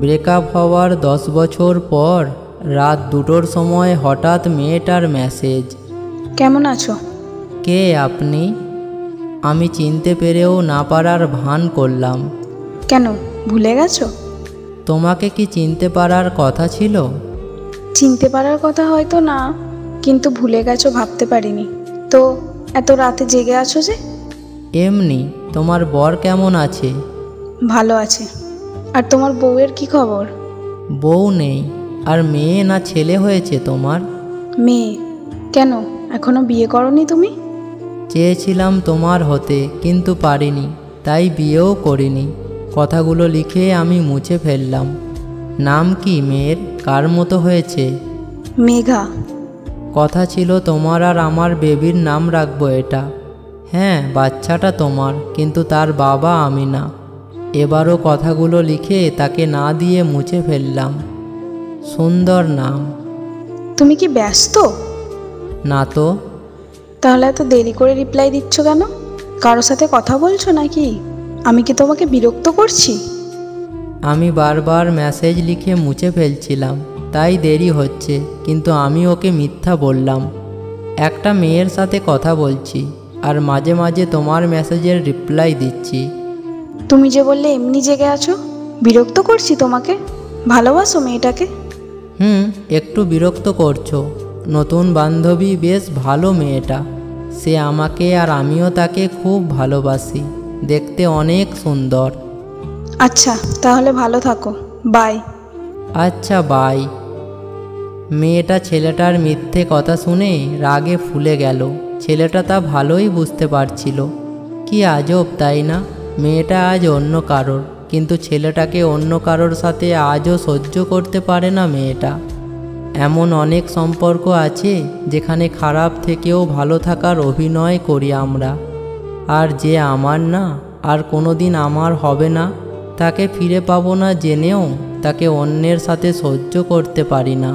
Breakup হওয়ার 10 বছর পর রাত 2টোর সময় হঠাৎ মেয়েটার মেসেজ। কেমন আছো? কে আপনি? আমি চিনতে পেরেও না পারার ভান করলাম। কেন, ভুলে গেছো? তোমাকে কি চিনতে পারার কথা ছিল? চিনতে পারার কথা হয়তো না, কিন্তু ভুলে গেছো ভাবতে পারিনি। তো এত রাতে জেগে আছো যে? এমনি। তোমার বর কেমন আছে? ভালো আছে। আর তোমার বউয়ের কি খবর? বউ নেই। আর মেয়ে না ছেলে হয়েছে তোমার? মেয়ে। কেন, এখনো বিয়ে করনি তুমি? চেয়েছিলাম তোমার হতে, কিন্তু পারিনি, তাই বিয়েও করিনি। কথাগুলো লিখে আমি মুছে ফেললাম। নাম কি মেয়ের? কার মতো হয়েছে? মেঘা। কথা ছিল তোমার আর আমার বেবির নাম রাখবো এটা। হ্যাঁ, বাচ্চাটা তোমার, কিন্তু তার বাবা আমি না। এবারও কথাগুলো লিখে তাকে না দিয়ে মুছে ফেললাম। সুন্দর নাম। তুমি কি ব্যস্ত? না তো। তাহলে এত দেরি করে রিপ্লাই দিচ্ছ কেন? কারোর সাথে কথা বলছো নাকি? আমি কি তোমাকে বিরক্ত করছি? আমি বারবার মেসেজ লিখে মুছে ফেলছিলাম, তাই দেরি হচ্ছে। কিন্তু আমি ওকে মিথ্যা বললাম। একটা মেয়ের সাথে কথা বলছি, আর মাঝে মাঝে তোমার মেসেজের রিপ্লাই দিচ্ছি। তুমি যে বললে এমনি জেগে আছো, বিরক্ত করছি তোমাকে? ভালোবাসো মেয়েটাকে? একটু বিরক্ত করছো। নতুন বান্ধবী বেশ ভালো মেয়েটা। সে আমাকে আর আমিও তাকে খুব ভালোবাসি। দেখতে অনেক সুন্দর। আচ্ছা, তাহলে ভালো থাকো। বাই। আচ্ছা, বাই। মেয়েটা ছেলেটার মিথ্যে কথা শুনে রাগে ফুলে গেল। ছেলেটা তা ভালোই বুঝতে পারছিল। কি আজব, তাই না? মেয়েটা আজ অন্য কারোর, কিন্তু ছেলেটাকে অন্য কারোর সাথে আজও সহ্য করতে পারে না মেয়েটা। এমন অনেক সম্পর্ক আছে যেখানে খারাপ থেকেও ভালো থাকার অভিনয় করি আমরা। আর যে আমার না, আর কোনো দিন আমার হবে না, তাকে ফিরে পাবো না জেনেও তাকে অন্যের সাথে সহ্য করতে পারি না।